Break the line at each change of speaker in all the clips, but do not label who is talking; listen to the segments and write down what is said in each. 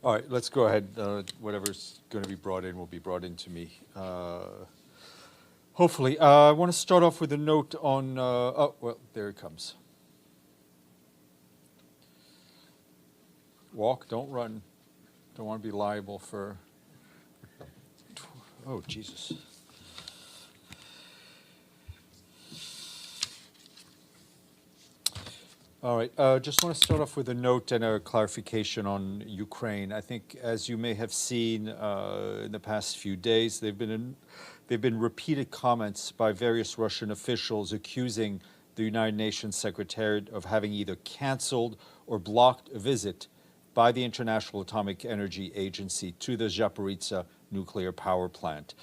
All right, let's go ahead. Whatever's going to be brought in will be brought in to me. Hopefully. I want to start off with a note on, oh, well, there it comes. Walk, don't run. Don't want to be liable for, oh, Jesus. All right, just want to start off with a note and a clarification on Ukraine. I think, as you may have seen in the past few days, there've been repeated comments by various Russian officials accusing the United Nations Secretariat of having either canceled or blocked a visit by the International Atomic Energy Agency to the Zaporizhzhia nuclear power plant.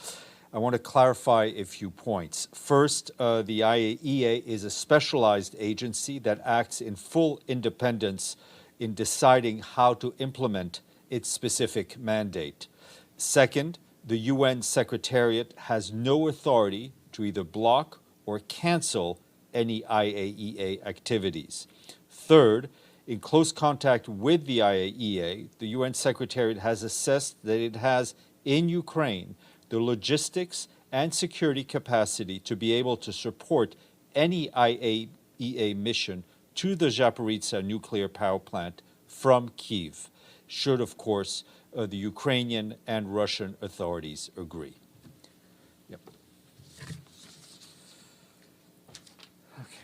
I want to clarify a few points. First, the IAEA is a specialized agency that acts in full independence in deciding how to implement its specific mandate. Second, the UN Secretariat has no authority to either block or cancel any IAEA activities. Third, in close contact with the IAEA, the UN Secretariat has assessed that it has, in Ukraine, the logistics and security capacity to be able to support any IAEA mission to the Zaporizhzhia nuclear power plant from Kyiv, should, of course, the Ukrainian and Russian authorities agree. Yep. Okay.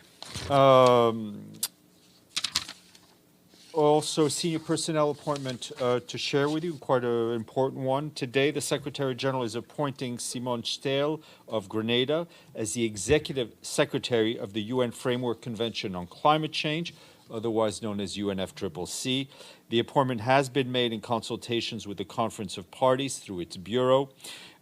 Also, senior personnel appointment to share with you, quite an important one. Today, the Secretary General is appointing Simon Stehl of Grenada as the Executive Secretary of the UN Framework Convention on Climate Change, otherwise known as UNFCCC. The appointment has been made in consultations with the Conference of Parties through its bureau.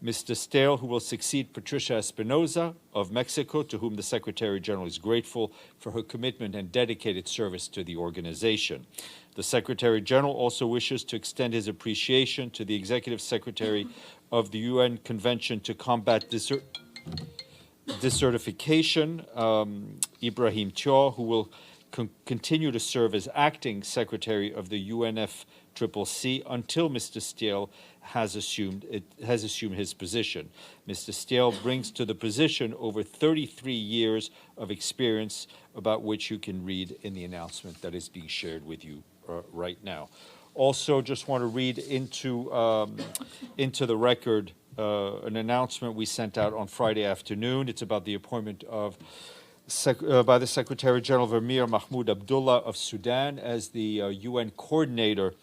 Mr. Stehl, who will succeed Patricia Espinosa of Mexico, to whom the Secretary General is grateful for her commitment and dedicated service to the organization. The Secretary General also wishes to extend his appreciation to the Executive Secretary of the UN Convention to Combat Desertification, Ibrahim Thiaw, who will continue to serve as acting Secretary of the UNFCCC until Mr. Stehl has assumed his position. Mr. Stehl brings to the position over 33 years of experience, about which you can read in the announcement that is being shared with you right now. Also, just want to read into the record an announcement we sent out on Friday afternoon. It's about the appointment of by the Secretary General Vermeer Mahmoud Abdullah of Sudan as the UN coordinator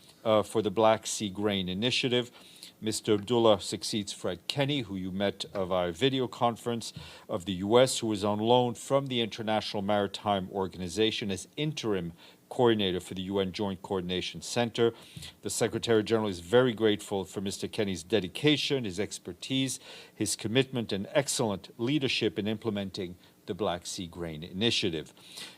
for the Black Sea Grain Initiative. Mr. Abdullah succeeds Fred Kenny, who you met via video conference, of the U.S., who is on loan from the International Maritime Organization as interim coordinator for the UN Joint Coordination Center. The Secretary General is very grateful for Mr. Kenny's dedication, his expertise, his commitment, and excellent leadership in implementing the Black Sea Grain Initiative.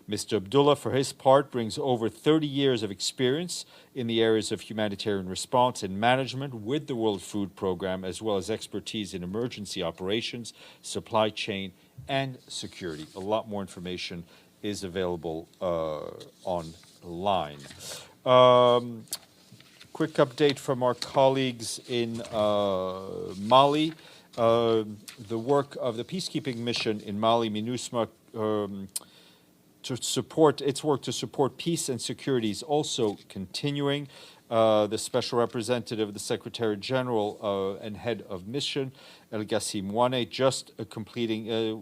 Mr. Abdullah, for his part, brings over 30 years of experience in the areas of humanitarian response and management with the World Food Programme, as well as expertise in emergency operations, supply chain, and security. A lot more information is available online. Quick update from our colleagues in Mali. The work of the peacekeeping mission in Mali, MINUSMA, to support its work to support peace and security is also continuing. The Special Representative of the Secretary General and Head of Mission, El Ghassim Wane,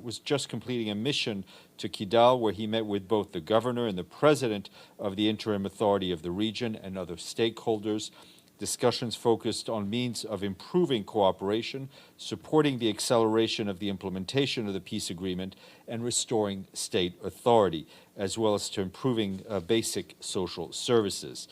was just completing a mission to Kidal, where he met with both the governor and the president of the interim authority of the region and other stakeholders. Discussions focused on means of improving cooperation, supporting the acceleration of the implementation of the peace agreement, and restoring state authority, as well as to improving basic social services.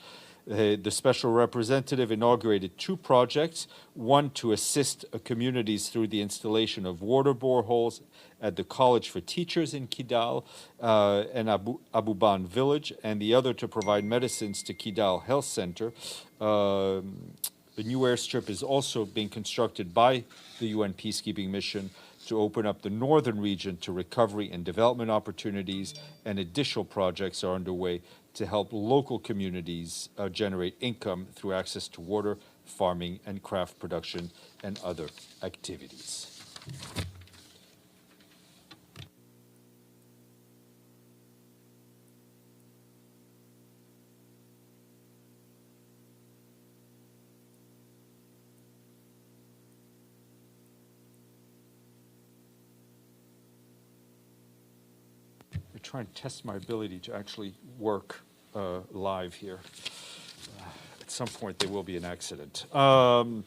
The Special Representative inaugurated 2 projects, one to assist communities through the installation of water boreholes at the College for Teachers in Kidal and Abuban village, and the other to provide medicines to Kidal Health Center. The new airstrip is also being constructed by the UN peacekeeping mission to open up the northern region to recovery and development opportunities, and additional projects are underway to help local communities generate income through access to water, farming, and craft production, and other activities. Try and test my ability to actually work live here. At some point, there will be an accident. Hans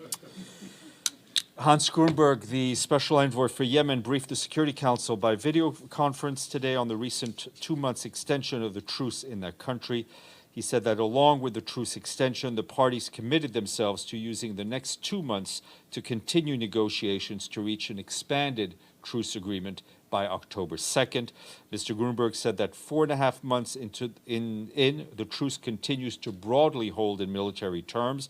Grunberg, the special envoy for Yemen, briefed the Security Council by video conference today on the recent 2-month extension of the truce in that country. He said that along with the truce extension, the parties committed themselves to using the next 2 months to continue negotiations to reach an expanded truce agreement by October 2nd. Mr. Grunberg said that 4.5 months into the truce continues to broadly hold in military terms.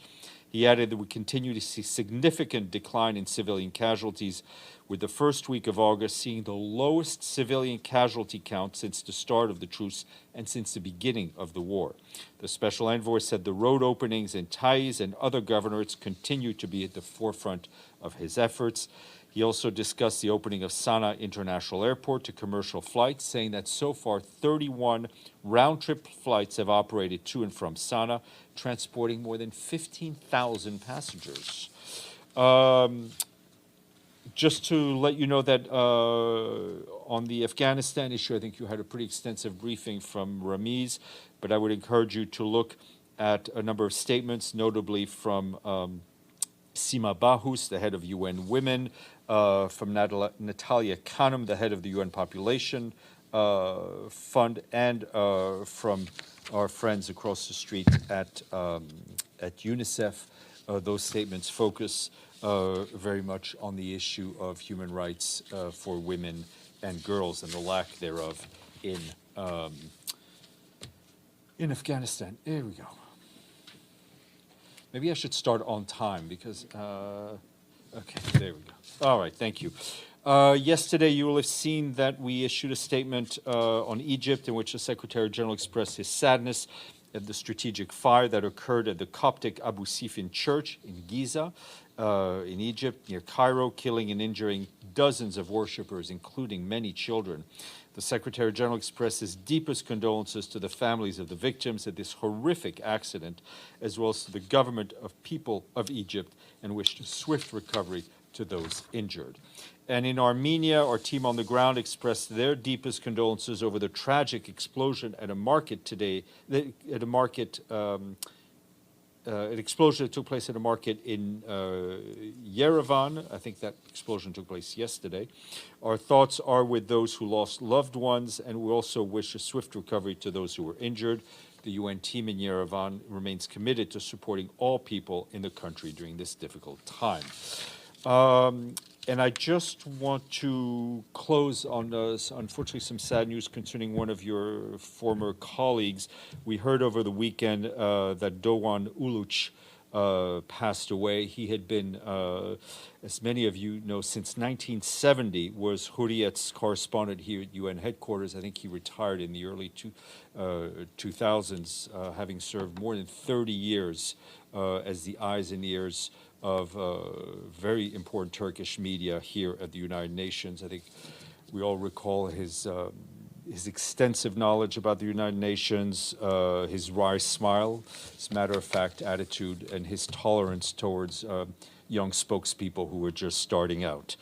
He added that we continue to see significant decline in civilian casualties, with the first week of August seeing the lowest civilian casualty count since the start of the truce and since the beginning of the war. The special envoy said the road openings in Taiz and other governorates continue to be at the forefront of his efforts. He also discussed the opening of Sana'a International Airport to commercial flights, saying that so far 31 round-trip flights have operated to and from Sana'a, transporting more than 15,000 passengers. Just to let you know that on the Afghanistan issue, I think you had a pretty extensive briefing from Ramiz, but I would encourage you to look at a number of statements, notably from Sima Bahous, the head of UN Women, from Natalia Khanum, the head of the UN Population Fund, and from our friends across the street at UNICEF. Those statements focus very much on the issue of human rights for women and girls and the lack thereof in Afghanistan. There we go. Maybe I should start on time because, okay, there we go. All right, thank you. Yesterday, you will have seen that we issued a statement on Egypt in which the Secretary General expressed his sadness at the strategic fire that occurred at the Coptic Abu Sifin Church in Giza, in Egypt, near Cairo, killing and injuring dozens of worshippers, including many children. The Secretary General expressed his deepest condolences to the families of the victims at this horrific accident, as well as to the government of people of Egypt, and wished a swift recovery to those injured. And in Armenia, our team on the ground expressed their deepest condolences over the tragic explosion at a market today, an explosion that took place at a market in Yerevan. I think that explosion took place yesterday. Our thoughts are with those who lost loved ones, and we also wish a swift recovery to those who were injured. The UN team in Yerevan remains committed to supporting all people in the country during this difficult time. And I just want to close on, unfortunately, some sad news concerning one of your former colleagues. We heard over the weekend that Doğan Uluç passed away. He had been, as many of you know, since 1970, was Hurriyet's correspondent here at UN headquarters. I think he retired in the early 2000s, having served more than 30 years as the eyes and ears of very important Turkish media here at the United Nations. I think we all recall his extensive knowledge about the United Nations, his wry smile, his matter-of-fact attitude, and his tolerance towards young spokespeople who were just starting out.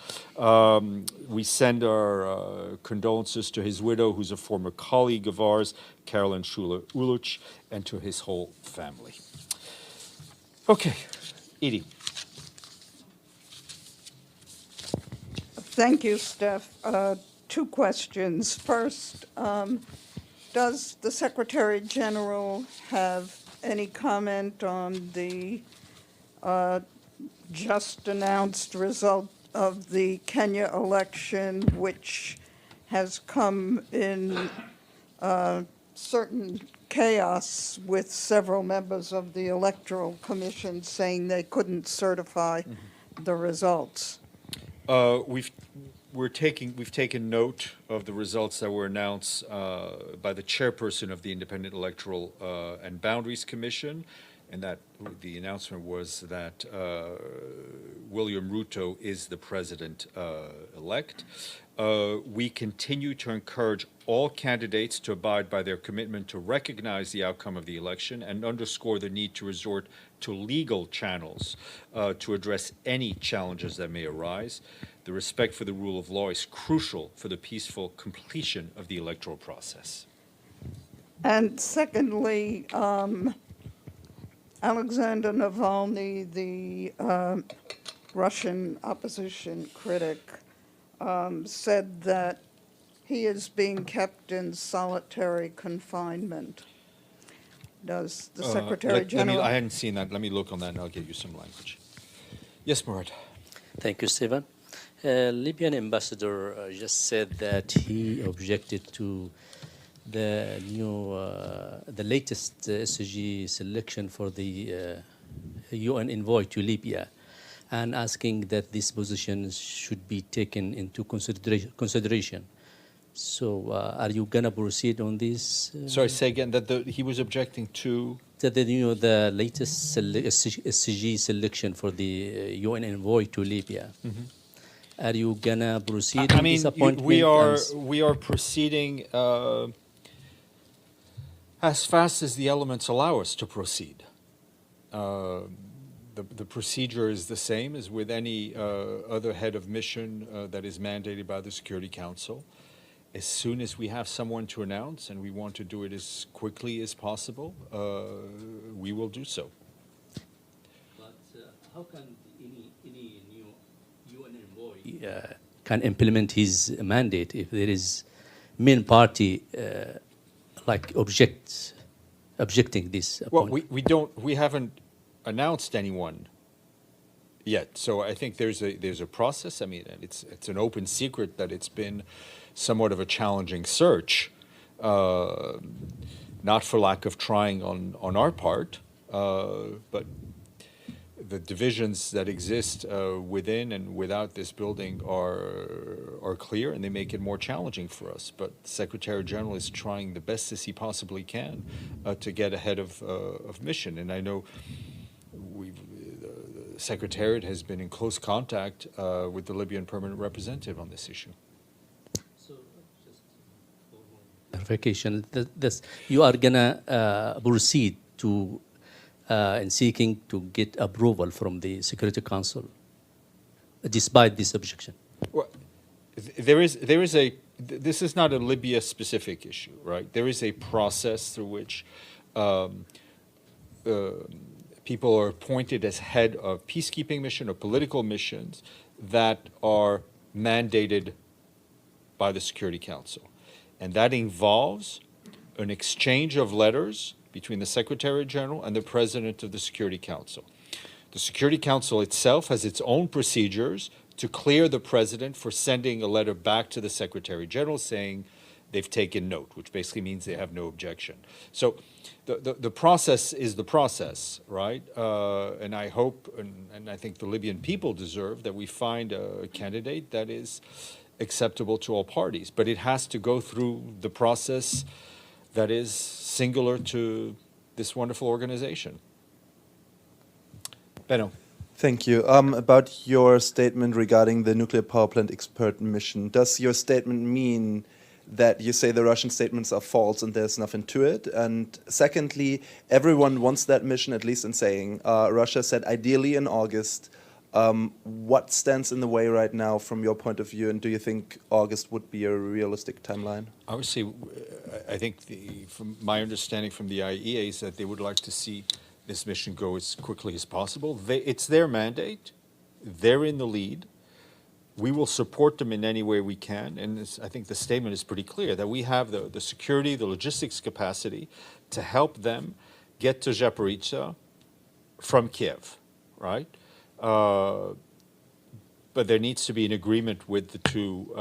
We send our condolences to his widow, who's a former colleague of ours, Carolyn Schuler-Uluç, and to his whole family. Okay, Edie.
Thank you, Steph. 2 questions. First, does the Secretary General have any comment on the just announced result of the Kenya election, which has come in certain chaos with several members of the Electoral Commission saying they couldn't certify the results?
we've taken note of the results that were announced by the chairperson of the Independent Electoral and Boundaries Commission, and that the announcement was that William Ruto is the president elect. We continue to encourage all candidates to abide by their commitment to recognize the outcome of the election and underscore the need to resort to legal channels to address any challenges that may arise. The respect for the rule of law is crucial for the peaceful completion of the electoral process.
And secondly, Alexander Navalny, the Russian opposition critic, said that he is being kept in solitary confinement. Does the Secretary General...
I hadn't seen that. Let me look on that and I'll give you some language. Yes, Murad.
Thank you, Stéphane. Libyan ambassador just said that he objected to the the latest SG selection for the UN envoy to Libya, and asking that these positions should be taken into consideration. So, are you gonna proceed on this?
Sorry, say again that he was objecting to
the latest SG selection for the UN envoy to Libya. Mm-hmm. Are you gonna proceed?
I mean, we are proceeding as fast as the elements allow us to proceed. The procedure is the same as with any other head of mission that is mandated by the Security Council. As soon as we have someone to announce, and we want to do it as quickly as possible, we will do so.
But how can any new UN envoy can implement his mandate if there is main party objecting this appointment?
Well, we haven't announced anyone yet, so I think there's a process. I mean, it's an open secret that it's been somewhat of a challenging search, not for lack of trying on our part, but the divisions that exist within and without this building are clear, and they make it more challenging for us. But the Secretary General is trying the best as he possibly can to get ahead of mission. And I know the Secretariat has been in close contact with the Libyan permanent representative on this issue.
So, just for clarification, you are gonna proceed to in seeking to get approval from the Security Council, despite this objection?
Well, this is not a Libya-specific issue, right? There is a process through which people are appointed as head of peacekeeping mission or political missions that are mandated by the Security Council. And that involves an exchange of letters between the Secretary General and the President of the Security Council. The Security Council itself has its own procedures to clear the President for sending a letter back to the Secretary General saying they've taken note, which basically means they have no objection. So the process is the process, right? And I hope, and I think the Libyan people deserve that we find a candidate that is acceptable to all parties. But it has to go through the process that is singular to this wonderful organization. Benno.
Thank you. About your statement regarding the nuclear power plant expert mission, does your statement mean that you say the Russian statements are false and there's nothing to it? And secondly, everyone wants that mission, at least in saying. Russia said ideally in August. What stands in the way right now from your point of view, and do you think August would be a realistic timeline?
Obviously, I think from my understanding from the IAEA is that they would like to see this mission go as quickly as possible. It's their mandate. They're in the lead. We will support them in any way we can, and I think the statement is pretty clear that we have the security, the logistics capacity to help them get to Zaporizhzhia from Kiev, right? But there needs to be an agreement with the two,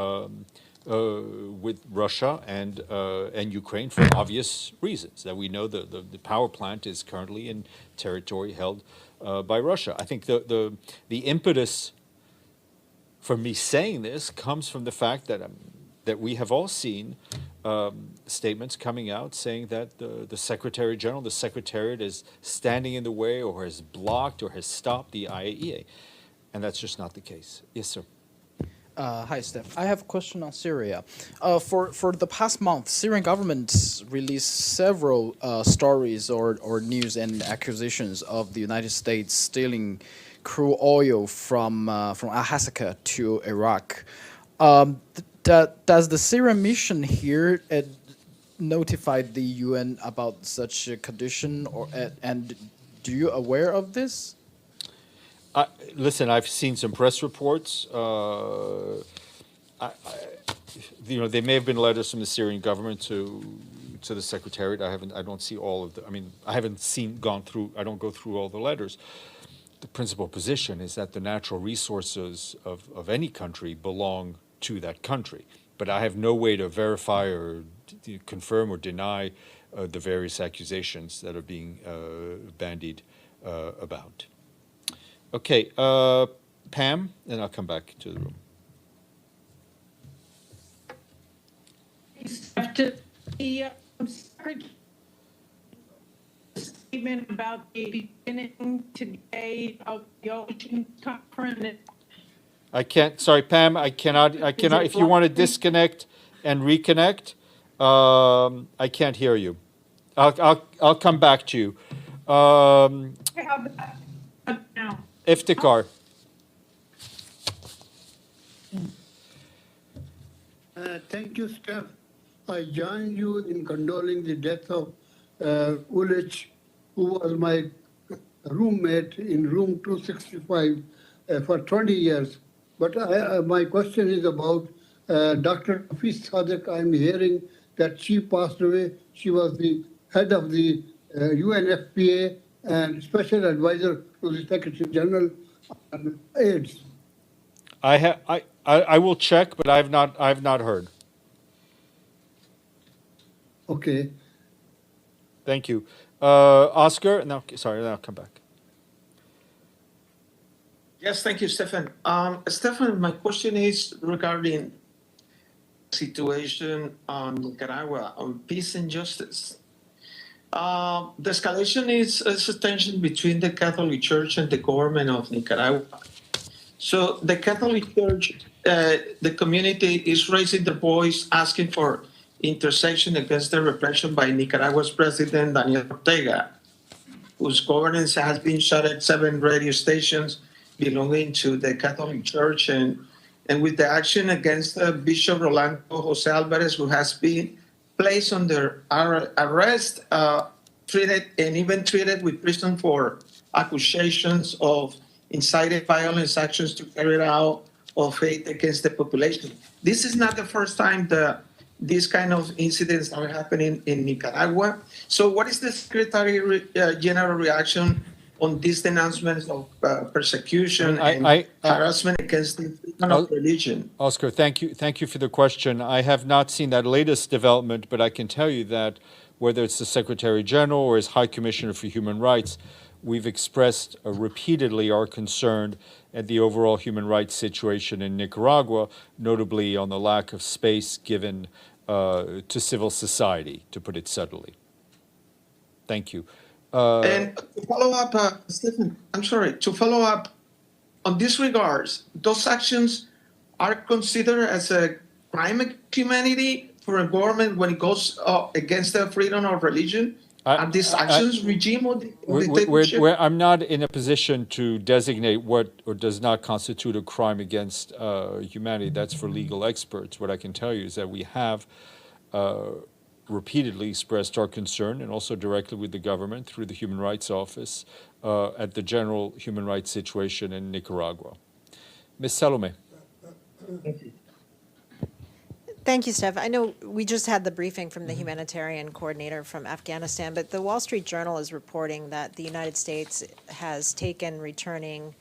with Russia and Ukraine for obvious reasons. That we know the power plant is currently in territory held by Russia. I think the impetus from me saying this comes from the fact that that we have all seen statements coming out saying that the Secretary General, the Secretariat, is standing in the way or has blocked or has stopped the IAEA. And that's just not the case. Yes, sir.
Hi, Steph. I have a question on Syria. For the past month, Syrian government released several stories or news and accusations of the United States stealing crude oil from Al-Hasaka to Iraq. Does the Syrian mission here notify the UN about such a condition, and do you aware of this?
Listen, I've seen some press reports. They may have been letters from the Syrian government to the Secretariat. I don't see all of the. I mean, I haven't gone through. I don't go through all the letters. The principal position is that the natural resources of any country belong to that country. But I have no way to verify or confirm or deny the various accusations that are being bandied about. Okay, Pam, and I'll come back to the room.
After the statement about the beginning today of the OCHA conference.
I can't. Sorry, Pam. I cannot. If you want to disconnect and reconnect, I can't hear you. I'll come back to you.
How about now?
Iftikhar.
Thank you, Steph. I join you in condoling the death of Uluç, who was my roommate in room 265 for 20 years. But my question is about Dr. Hafiz Sadek. I'm hearing that she passed away. She was the head of the UNFPA and special advisor to the Secretary General on AIDS.
I will check, but I've not heard.
Okay.
Thank you, Oscar. Now, sorry, then I'll come back.
Yes, thank you, Stéphane. Stéphane, my question is regarding the situation on Nicaragua, on peace and justice. The escalation is a tension between the Catholic Church and the government of Nicaragua. So the Catholic Church, the community is raising their voice, asking for intercession against the repression by Nicaragua's president, Daniel Ortega, whose governance has been shut at 7 radio stations belonging to the Catholic Church, and with the action against Bishop Rolando Jose Alvarez, who has been placed under arrest, treated with prison for accusations of inciting violence actions to carry out of hate against the population. This is not the first time these kind of incidents are happening in Nicaragua. So what is the Secretary General reaction on these denouncements of persecution and harassment against the freedom of religion?
Oscar, thank you for the question. I have not seen that latest development, but I can tell you that whether it's the Secretary General or his High Commissioner for Human Rights, we've expressed repeatedly our concern at the overall human rights situation in Nicaragua, notably on the lack of space given to civil society, to put it subtly. Thank you.
And to follow up, Stéphane, to follow up on these regards, those actions are considered as a crime against humanity for a government when it goes against the freedom of religion? Are these actions regime or dictatorship?
I'm not in a position to designate what or does not constitute a crime against humanity. That's for legal experts. What I can tell you is that we have repeatedly expressed our concern, and also directly with the government through the Human Rights Office, at the general human rights situation in Nicaragua. Ms. Salome.
Thank you.
Thank you, Steph. I know we just had the briefing from the humanitarian coordinator from Afghanistan, but the Wall Street Journal is reporting that the United States has taken returning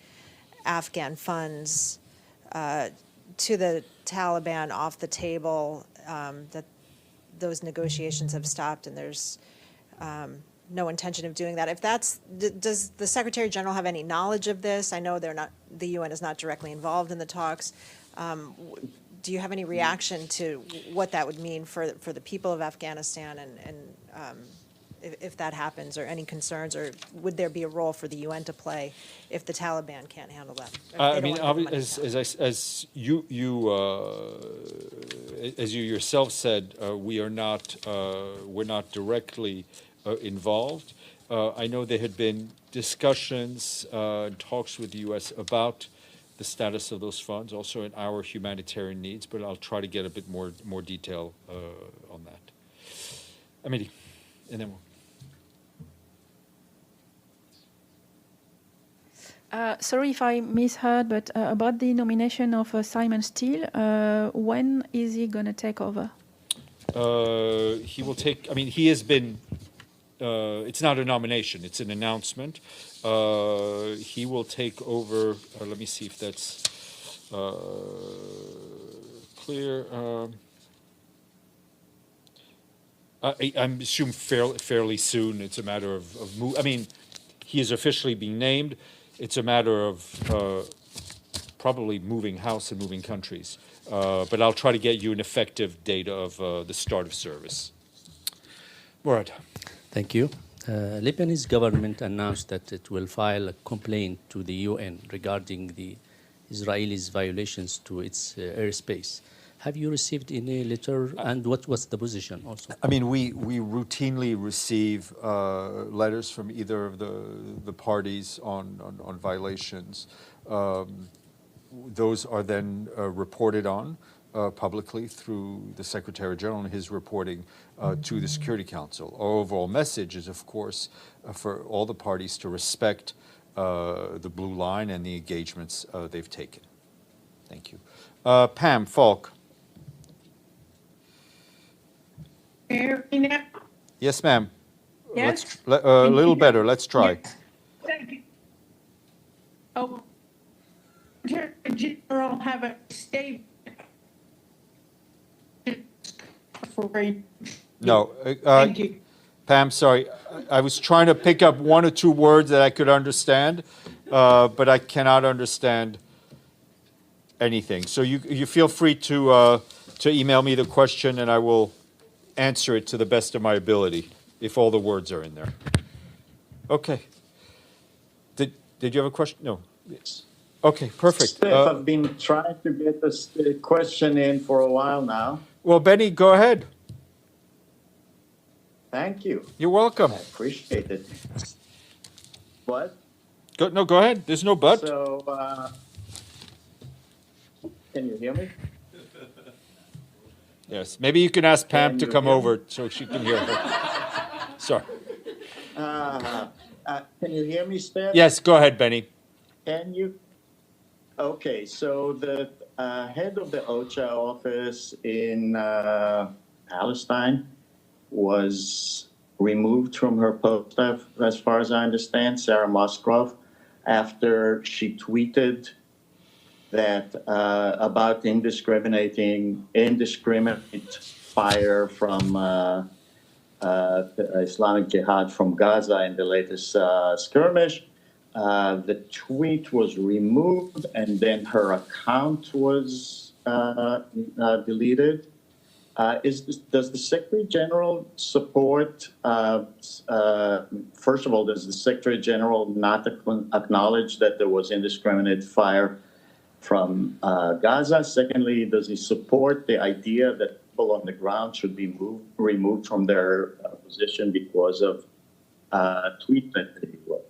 Afghan funds to the Taliban off the table, that those negotiations have stopped, and there's no intention of doing that. If that's, does the Secretary General have any knowledge of this? I know the UN is not directly involved in the talks, Do you have any reaction to what that would mean for the people of Afghanistan and if that happens, or any concerns, or would there be a role for the UN to play if the Taliban can't handle that?
I mean, as you yourself said, we're not directly involved. I know there had been discussions, talks with the U.S. about the status of those funds, also in our humanitarian needs, but I'll try to get a bit more detail on that. Amélie, and then we'll.
Sorry if I misheard, but about the nomination of Simon Steele, when is he going to take over?
He will take, I mean, he has been, it's not a nomination, it's an announcement. He will take over, let me see if that's clear. I'm assuming fairly soon. It's a matter of I mean, he is officially being named. It's a matter of probably moving house and moving countries. But I'll try to get you an effective date of the start of service. Murad.
Thank you. Lebanese government announced that it will file a complaint to the UN regarding the Israelis' violations to its airspace. Have you received any letter, and what was the position also?
I mean, we routinely receive letters from either of the parties on violations. Those are then reported on publicly through the Secretary General and his reporting to the Security Council. Our overall message is, of course, for all the parties to respect the blue line and the engagements they've taken. Thank you. Pam Falk. Yes, ma'am.
Yes?
A little better. Let's try.
Yes. Thank you. Oh, Secretary General have a statement.
No.
Thank you.
Pam, sorry. I was trying to pick up one or two words that I could understand, but I cannot understand anything. So you feel free to email me the question, and I will answer it to the best of my ability if all the words are in there. Okay. Did you have a question? No.
Yes.
Okay, perfect.
Steph, I've been trying to get this question in for a while now.
Well, Benny, go ahead.
Thank you.
You're welcome.
I appreciate it. What?
Go ahead. There's no but.
So, can you hear me?
Yes. Maybe you can ask Pam
Can
to
you
come
hear me?
over so she can hear her. Sorry.
Can you hear me, Steph?
Yes, go ahead, Benny.
Can you? Okay, so the head of the OCHA office in Palestine was removed from her post, as far as I understand, Sarah Musgrove, after she tweeted that about indiscriminate fire from Islamic Jihad from Gaza in the latest skirmish. The tweet was removed, and then her account was deleted. Does the Secretary General support? First of all, does the Secretary General not acknowledge that there was indiscriminate fire from Gaza? Secondly, does he support the idea that people on the ground should be removed from their position because of tweet that they wrote?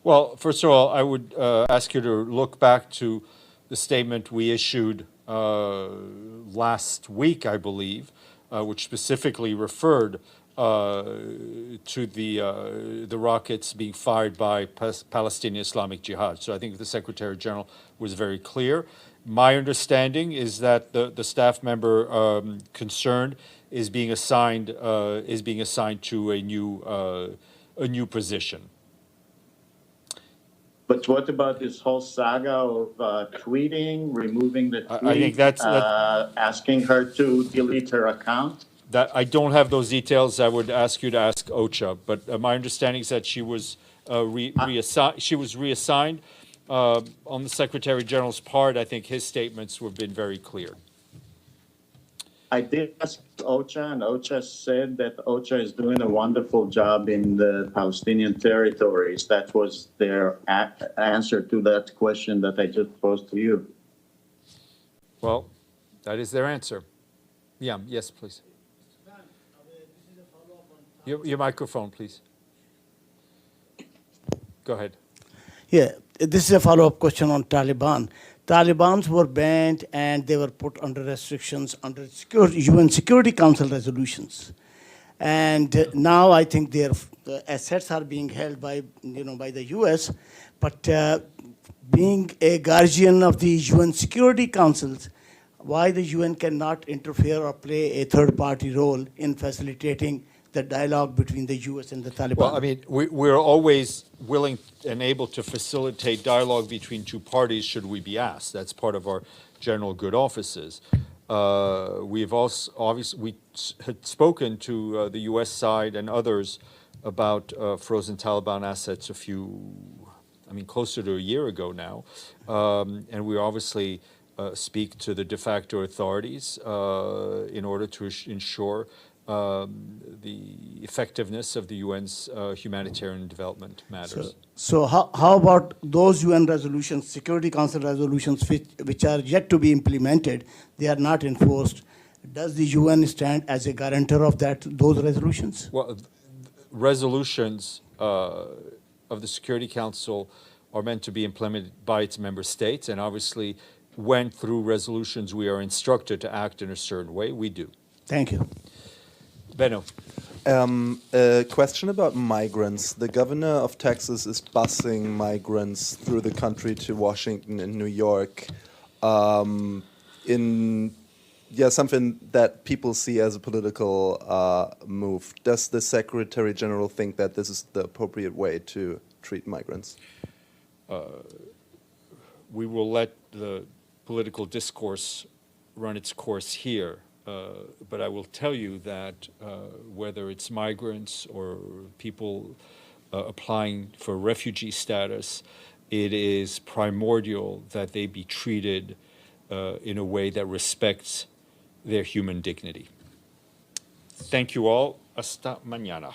Well, first of all, I would ask you to look back to the statement we issued last week, I believe, which specifically referred to the rockets being fired by Palestinian Islamic Jihad. So I think the Secretary General was very clear. My understanding is that the staff member concerned is being assigned to a new position.
But what about this whole saga of tweeting, removing the tweet,
I think that's
asking her to delete her account?
That I don't have those details. I would ask you to ask OCHA. But my understanding is that she was reassigned. On the Secretary General's part, I think his statements have been very clear.
I did ask OCHA, and OCHA said that OCHA is doing a wonderful job in the Palestinian territories. That was their answer to that question that I just posed to you.
Well, that is their answer. Yeah, yes, please. Your microphone, please. Go ahead.
Yeah, this is a follow-up question on Taliban. Talibans were banned and they were put under restrictions under UN Security Council resolutions. And now I think their assets are being held by, by the US, but being a guardian of the UN Security Councils, why the UN cannot interfere or play a third-party role in facilitating the dialogue between the US and the Taliban?
Well, I mean, we're always willing and able to facilitate dialogue between two parties should we be asked. That's part of our general good offices. We've also, obviously, we had spoken to the US side and others about frozen Taliban assets closer to a year ago now. And we obviously speak to the de facto authorities in order to ensure the effectiveness of the UN's humanitarian development matters.
So how about those UN resolutions, Security Council resolutions, which are yet to be implemented, they are not enforced? Does the UN stand as a guarantor of those resolutions?
Well, resolutions of the Security Council are meant to be implemented by its member states, and obviously when through resolutions we are instructed to act in a certain way, we do.
Thank you.
Benno.
A question about migrants. The governor of Texas is busing migrants through the country to Washington and New York something that people see as a political move. Does the Secretary General think that this is the appropriate way to treat migrants?
We will let the political discourse run its course here. But I will tell you that whether it's migrants or people applying for refugee status, it is primordial that they be treated in a way that respects their human dignity. Thank you all. Hasta mañana.